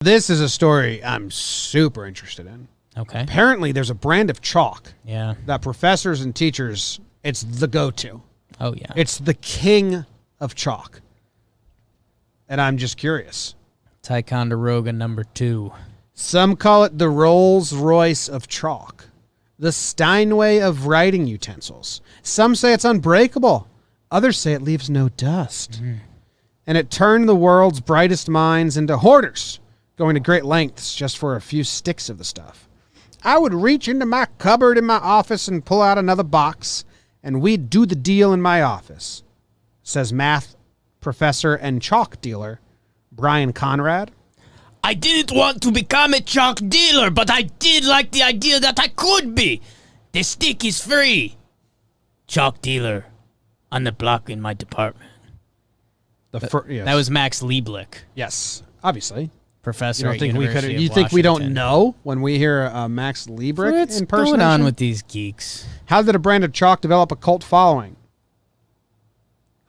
This is a story I'm super interested in. Okay. Apparently, there's a brand of chalk that professors and teachers, it's the go-to. Oh, yeah. It's the king of chalk. And I'm just curious. Ticonderoga #2. Some call it the Rolls-Royce of chalk, the Steinway of writing utensils. Some say it's unbreakable. Others say it leaves no dust. And it turned the world's brightest minds into hoarders, going to great lengths just for a few sticks of the stuff. I would reach into my cupboard in my office and pull out another box, and we'd do the deal in my office, says math professor and chalk dealer Brian Conrad. I didn't want to become a chalk dealer, but I did like the idea that I could be. The stick is free. Chalk dealer on the block in my department. Yes. That was Max Lieblich. Yes, obviously. Professor You don't at think University of you think we don't Washington. know when we hear Max Lieblich What's in person? going on with these geeks? How did a brand of chalk develop a cult following?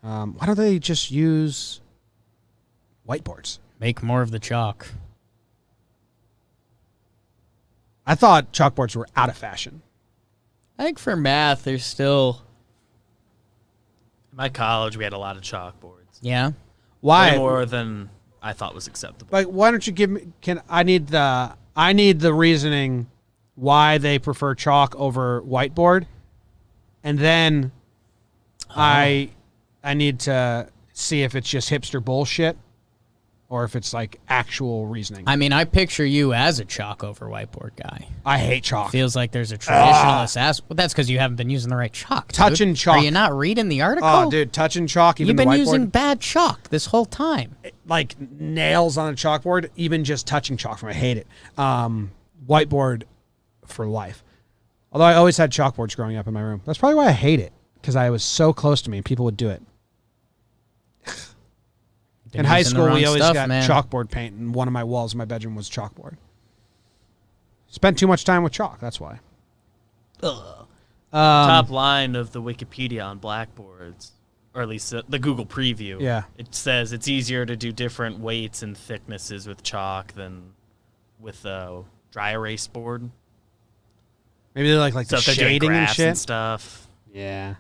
Why don't they just use whiteboards? Make more of the chalk. I thought chalkboards were out of fashion. I think for math, there's still... In my college, we had a lot of chalkboards. Yeah? Why? Way more than I thought was acceptable. Like, why don't you give me? I need the reasoning why they prefer chalk over whiteboard, and then I need to see if it's just hipster bullshit or if it's like actual reasoning. I mean, I picture you as a chalk over whiteboard guy. I hate chalk. Feels like there's a traditionalist aspect. Well, that's because you haven't been using the right chalk. Dude. Touching chalk. Are you not reading the article? Oh, dude, touching chalk. Even You've been the whiteboard, using bad chalk this whole time. like nails on a chalkboard. Even just touching chalk, I hate it. Whiteboard for life. Although I always had chalkboards growing up in my room. That's probably why I hate it, because I was so close to me and people would do it. In high school, we always got chalkboard paint, and one of my walls in my bedroom was chalkboard. Spent too much time with chalk, that's why. Top line of the Wikipedia on blackboards, or at least the Google preview. Yeah. It says it's easier to do different weights and thicknesses with chalk than with a dry erase board. Maybe they like So the if they're doing shading and graphs shit. stuff. Yeah.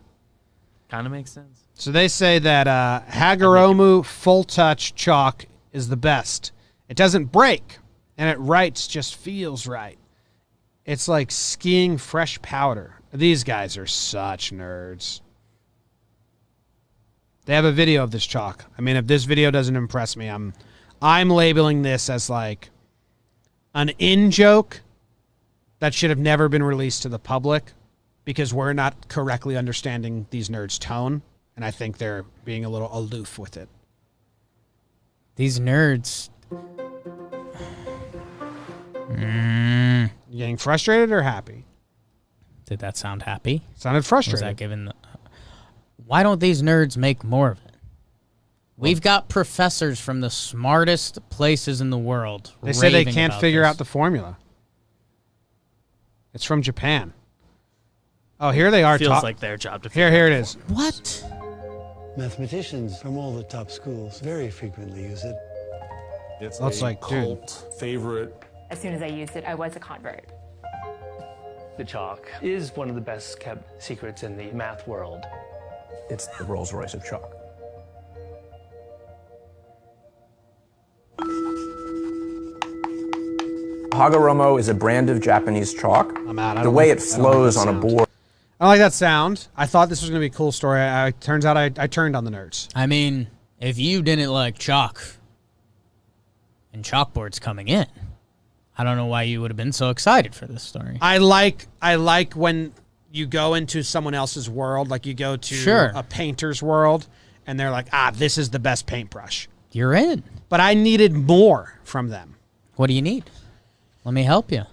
Kind of makes sense. So they say that Hagoromu Full Touch chalk is the best. It doesn't break, and it writes just feels right. It's like skiing fresh powder. These guys are such nerds. They have a video of this chalk. I mean, if this video doesn't impress me, I'm labeling this as like an in-joke that should have never been released to the public because we're not correctly understanding these nerds' tone. And I think they're being a little aloof with it. These nerds. You getting frustrated or happy? Did that sound happy? Sounded Was frustrated. that given? Why don't these nerds make more of it? We've got professors from the smartest places in the world. They say they raving can't about figure this. out the formula. It's from Japan. Oh, here they are. Feels like their job to Here it is. What? Mathematicians from all the top schools very frequently use it. It's That's a like, dude. cult favorite. As soon as I used it, I was a convert. The chalk is one of the best kept secrets in the math world. It's the Rolls-Royce of chalk. Hagoromo is a brand of Japanese chalk. I'm out. I The don't way like- it I don't like flows that on a sound. board. I like that sound. I thought this was going to be a cool story. Turns out I turned on the nerds. I mean, if you didn't like chalk and chalkboards coming in, I don't know why you would have been so excited for this story. I like when you go into someone else's world, like you go to a painter's world, and they're like, this is the best paintbrush. You're in. But I needed more from them. What do you need? Let me help you.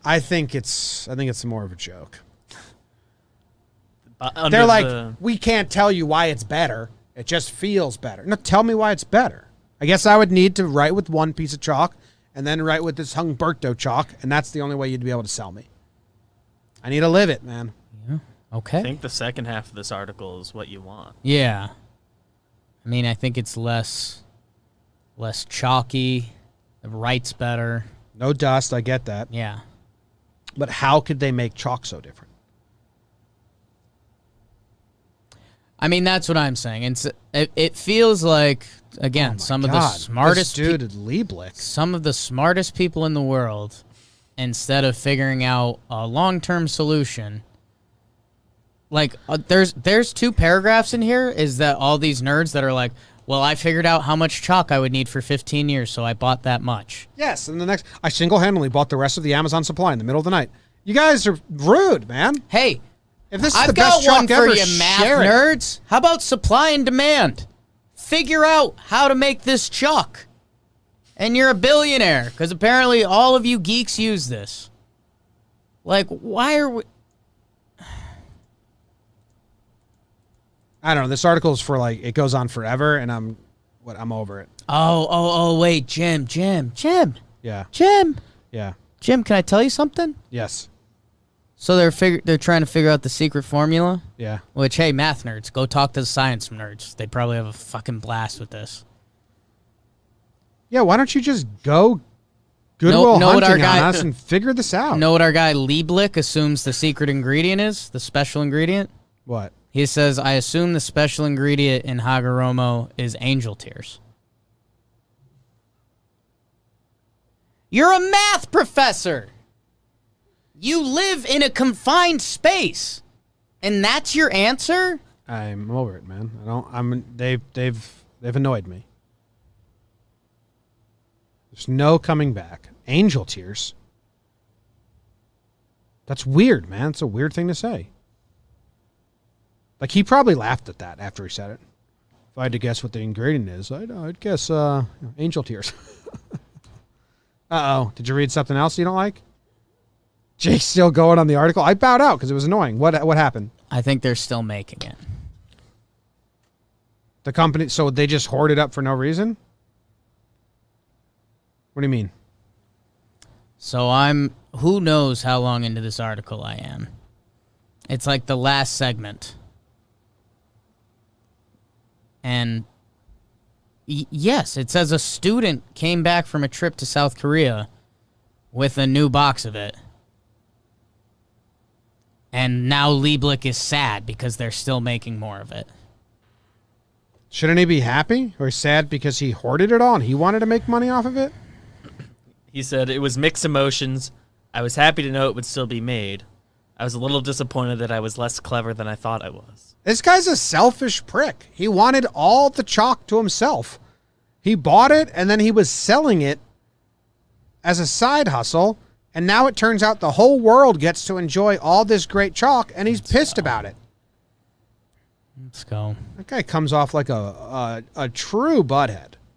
I think it's more of a joke. Under They're like, the- we can't tell you why it's better. It just feels better. No, tell me why it's better. I guess I would need to write with one piece of chalk and then write with this Humberto chalk, and that's the only way you'd be able to sell me. I need to live it, man. Yeah. Okay. I think the second half of this article is what you want. Yeah. I mean, I think it's less chalky It writes better. No dust, I get that. Yeah. But how could they make chalk so different? I mean, that's what I'm saying. It feels like, again, some of the smartest this dude at Lieblich. some of the smartest people in the world, instead of figuring out a long-term solution, like there's 2 paragraphs in here, is that all these nerds that are like, well, I figured out how much chalk I would need for 15 years, so I bought that much. Yes, and the next, I single-handedly bought the rest of the Amazon supply in the middle of the night. You guys are rude, man. Hey, if this is I've the got best one chalk for ever, you, math share it. nerds. How about supply and demand? Figure out how to make this chalk. And you're a billionaire, because apparently all of you geeks use this. Like, why are we... I don't know. This article is for, like, it goes on forever, and I'm over it. Wait, Jim. Yeah. Jim, Yeah. can I tell you something? Yes. So they're trying to figure out the secret formula, Yeah. which, hey, math nerds, go talk to the science nerds. They probably have a fucking blast with this. Yeah, why don't you just go Goodwill know what our hunting guy- on us and figure this out? Know what our guy Lieblich assumes the secret ingredient is? The special ingredient? What? He says, I assume the special ingredient in Hagoromo is angel tears. You're a math professor. You live in a confined space. And that's your answer? I'm over it, man. They've annoyed me. There's no coming back. Angel tears. That's weird, man. It's a weird thing to say. Like, he probably laughed at that after he said it. If I had to guess what the ingredient is, I'd guess angel tears. Uh-oh. Did you read something else you don't like? Jake's still going on the article. I bowed out because it was annoying. What happened? I think they're still making it. The company, so they just hoard it up for no reason? What do you mean? So who knows how long into this article I am. It's like the last segment. And yes, it says a student came back from a trip to South Korea with a new box of it. And now Lieblich is sad because they're still making more of it. Shouldn't he be happy or sad because he hoarded it all and he wanted to make money off of it? He said, it was mixed emotions. I was happy to know it would still be made. I was a little disappointed that I was less clever than I thought I was. This guy's a selfish prick. He wanted all the chalk to himself. He bought it and then he was selling it as a side hustle. And now it turns out the whole world gets to enjoy all this great chalk and he's pissed about it. Let's go. That guy comes off like a true butthead.